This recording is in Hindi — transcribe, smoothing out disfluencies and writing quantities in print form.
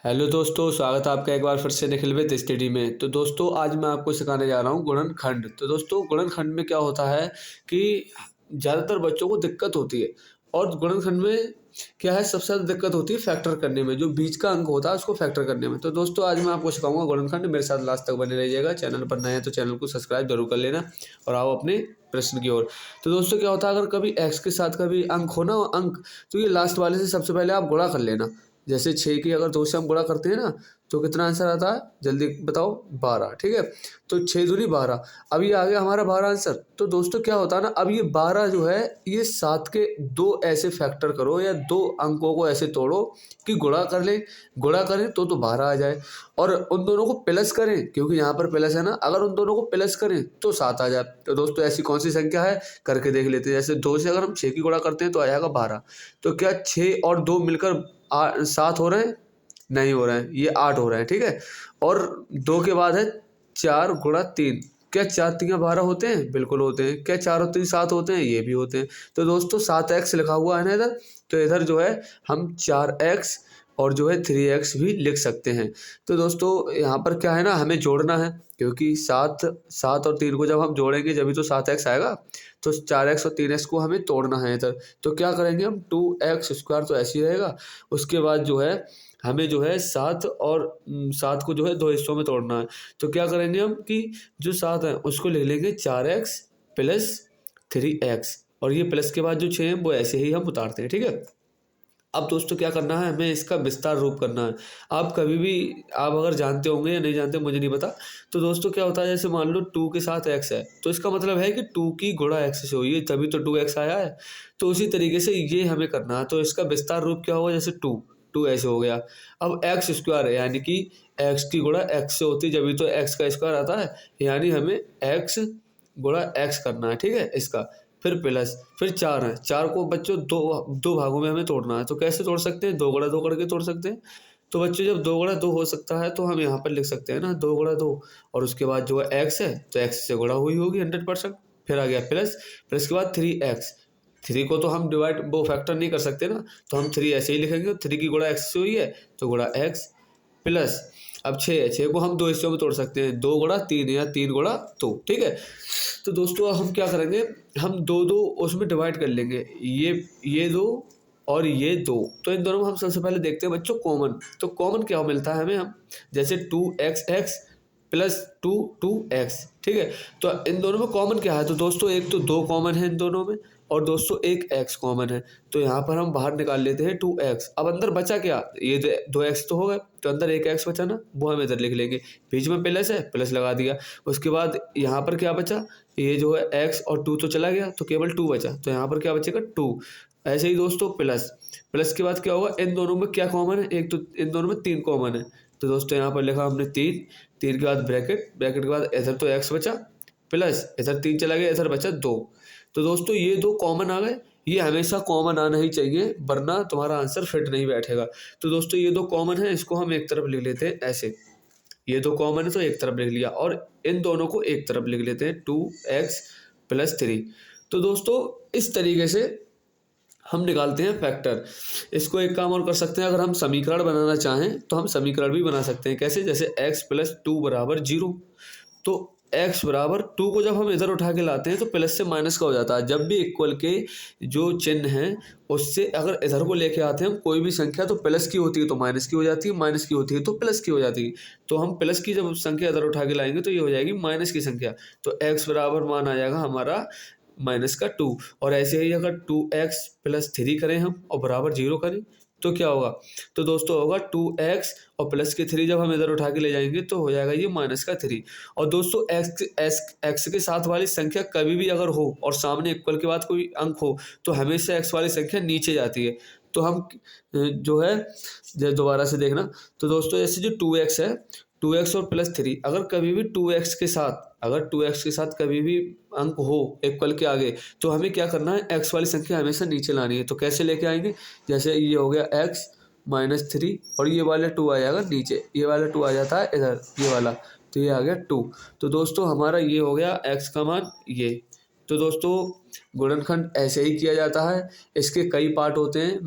हेलो दोस्तों, स्वागत है आपका एक बार फिर से निखिल विद स्टडी में। तो दोस्तों आज मैं आपको सिखाने जा रहा हूँ गुणनखंड। तो दोस्तों गुणनखंड में क्या होता है कि ज़्यादातर बच्चों को दिक्कत होती है। और गुणनखंड में क्या है, सबसे ज़्यादा दिक्कत होती है फैक्टर करने में, जो बीच का अंक होता है उसको फैक्टर करने में। तो दोस्तों आज मैं आपको सिखाऊंगा गुणनखंड। मेरे साथ लास्ट तक बने रहिएगा। चैनल पर नए हैं तो चैनल को सब्सक्राइब जरूर कर लेना और आओ अपने प्रश्न की ओर। तो दोस्तों क्या होता है, अगर कभी एक्स के साथ कभी अंक हो ना अंक, तो ये लास्ट वाले से सबसे पहले आप गुणा कर लेना। जैसे 6 की अगर 2 से हम गुणा करते हैं ना, तो कितना आंसर आता है जल्दी बताओ, 12। ठीक है, तो 6 दूनी 12। अब ये आ गया हमारा 12 आंसर। तो दोस्तों क्या होता है ना, अब ये 12 जो है, ये 7 के 2 ऐसे फैक्टर करो या 2 अंकों को ऐसे तोड़ो कि गुणा कर लें। गुणा करें तो 12 आ जाए, और उन दोनों को प्लस करें, क्योंकि यहाँ पर प्लस है ना, अगर उन दोनों को प्लस करें तो 7 आ जाए। तो दोस्तों ऐसी कौन सी संख्या है, करके देख लेते हैं। जैसे 2 से अगर हम 6 की गुणा करते हैं तो आ जाएगा 12। तो क्या 6 और 2 मिलकर 7 हो रहे हैं? नहीं हो रहे हैं, ये 8 हो रहे हैं। ठीक है, और 2 के बाद है 4 गुणा 3। क्या 4 3 12 होते हैं? बिल्कुल होते हैं। क्या 4 और 3 7 होते हैं? ये भी होते हैं। तो दोस्तों 7x लिखा हुआ है ना इधर, तो इधर जो है हम 4x और जो है 3x भी लिख सकते हैं। तो दोस्तों यहाँ पर क्या है ना, हमें जोड़ना है, क्योंकि 7 और 3 को जब हम जोड़ेंगे जब भी तो 7x आएगा। तो 4x और 3x को हमें तोड़ना है इधर। तो क्या करेंगे हम, 2x² तो ऐसे ही रहेगा। उसके बाद जो है हमें जो है 7 और 7 को जो है 2 हिस्सों में तोड़ना है। तो क्या करेंगे हम कि जो 7 है उसको लिख लेंगे 4x प्लस 3x, और ये प्लस के बाद जो 6 है वो ऐसे ही हम उतारते हैं। ठीक है, अब दोस्तों क्या करना है, हमें इसका विस्तार रूप करना है। आप कभी भी, आप अगर जानते होंगे या नहीं जानते मुझे नहीं पता। तो दोस्तों क्या होता है, जैसे मान लो 2 के साथ x है, तो इसका मतलब है कि 2 की गुणा x से हुई है, तभी तो 2x आया है। तो उसी तरीके से ये हमें करना है। तो इसका विस्तार रूप क्या होगा, जैसे 2 ऐसे हो गया। अब x² है, यानी कि x की गुणा x से होती है, जब भी तो x का स्क्वायर आता है, यानी हमें x गुणा x करना है। ठीक है, इसका फिर प्लस, फिर 4 है। 4 को बच्चों दो भागों में हमें तोड़ना है। तो कैसे तोड़ सकते हैं, 2 गुणा 2 करके तोड़ सकते हैं। तो बच्चों जब 2 गुणा 2 हो सकता है तो हम यहाँ पर लिख सकते हैं ना 2 गुणा 2, और उसके बाद जो है x है तो x से गुणा हुई होगी 100%। फिर आ गया प्लस, प्लस के बाद 3x। 3 को तो हम डिवाइड वो फैक्टर नहीं कर सकते ना, तो हम 3 ऐसे ही लिखेंगे। 3 की गुणा x से हुई है तो गुणा x प्लस, अब 6 है, 6 को हम 2 हिस्सों में तोड़ सकते हैं, 2 गुणा 3 या 3 गुणा 2। ठीक है, तो दोस्तों अब हम क्या करेंगे, हम 2 उसमें डिवाइड कर लेंगे, ये 2 और ये 2। तो इन दोनों में हम सबसे पहले देखते हैं बच्चों कॉमन। तो कॉमन क्या मिलता है हमें, हम जैसे 2x प्लस 2x। ठीक है, तो इन दोनों में कॉमन क्या है, तो दोस्तों एक तो 2 कॉमन है इन दोनों में, और दोस्तों एक x कॉमन है। तो यहाँ पर हम बाहर निकाल लेते हैं 2x। अब अंदर बचा क्या, ये 2x तो हो गए, तो अंदर एक x बचा ना, वो हम इधर लिख लेंगे। बीच में प्लस है, प्लस लगा दिया। उसके बाद यहाँ पर क्या बचा, ये जो है x और 2 तो चला गया, तो केवल 2 बचा। तो यहाँ पर क्या बचेगा, 2। ऐसे ही दोस्तों प्लस, प्लस के बाद क्या होगा, इन दोनों में क्या कॉमन है, एक तो इन दोनों में 3 कॉमन है। तो दोस्तों यहाँ पर लिखा हमने 3। 3 के बाद ब्रैकेट, ब्रैकेट के बाद इधर तो x बचा, प्लस इधर 3 चला गया, इधर बचा 2। तो दोस्तों ये 2 कॉमन आ गए। ये हमेशा कॉमन आना ही चाहिए, वरना तुम्हारा आंसर फिट नहीं बैठेगा। तो दोस्तों ये 2 कॉमन है, इसको हम एक तरफ लिख लेते हैं ऐसे। ये 2 कॉमन है तो एक तरफ लिख लिया, और इन दोनों को एक तरफ लिख लेते हैं 2x प्लस 3। तो दोस्तों इस तरीके से हम निकालते हैं फैक्टर। इसको एक काम और कर सकते हैं, अगर हम समीकरण बनाना चाहें तो हम समीकरण भी बना सकते हैं। कैसे, जैसे x प्लस 2 बराबर 0। तो x बराबर 2 को जब हम इधर उठा के लाते हैं तो प्लस से माइनस का हो जाता है। जब भी इक्वल के जो चिन्ह है उससे अगर इधर को लेके आते हैं हम कोई भी संख्या, तो प्लस की होती है तो माइनस की हो जाती है, माइनस की होती है तो प्लस की हो जाती है। तो हम प्लस की जब संख्या इधर उठा के लाएंगे तो ये हो जाएगी माइनस की संख्या। तो x बराबर मान आ जाएगा हमारा माइनस का 2। और ऐसे ही अगर 2x प्लस 3 करें हम और बराबर 0 करें तो क्या होगा, तो दोस्तों होगा 2x और प्लस के 3 जब हम इधर उठा के ले जाएंगे तो हो जाएगा ये माइनस का 3। और दोस्तों x के साथ वाली संख्या कभी भी अगर हो और सामने इक्वल के बाद कोई अंक हो तो हमेशा x वाली संख्या नीचे जाती है। तो हम जो है दोबारा से देखना, तो दोस्तों जैसे जो 2x है, 2x और प्लस 3, अगर कभी भी 2x के साथ, अगर 2x के साथ कभी भी अंक हो इक्वल के आगे, तो हमें क्या करना है, x वाली संख्या हमेशा नीचे लानी है। तो कैसे लेके आएंगे, जैसे ये हो गया x माइनस 3 और ये वाला 2 आ जाएगा नीचे, ये वाला 2 आ जाता है इधर, ये वाला, तो ये आ गया 2। तो दोस्तों हमारा ये हो गया x का मान ये। तो दोस्तों गुणनखंड ऐसे ही किया जाता है, इसके कई पार्ट होते हैं।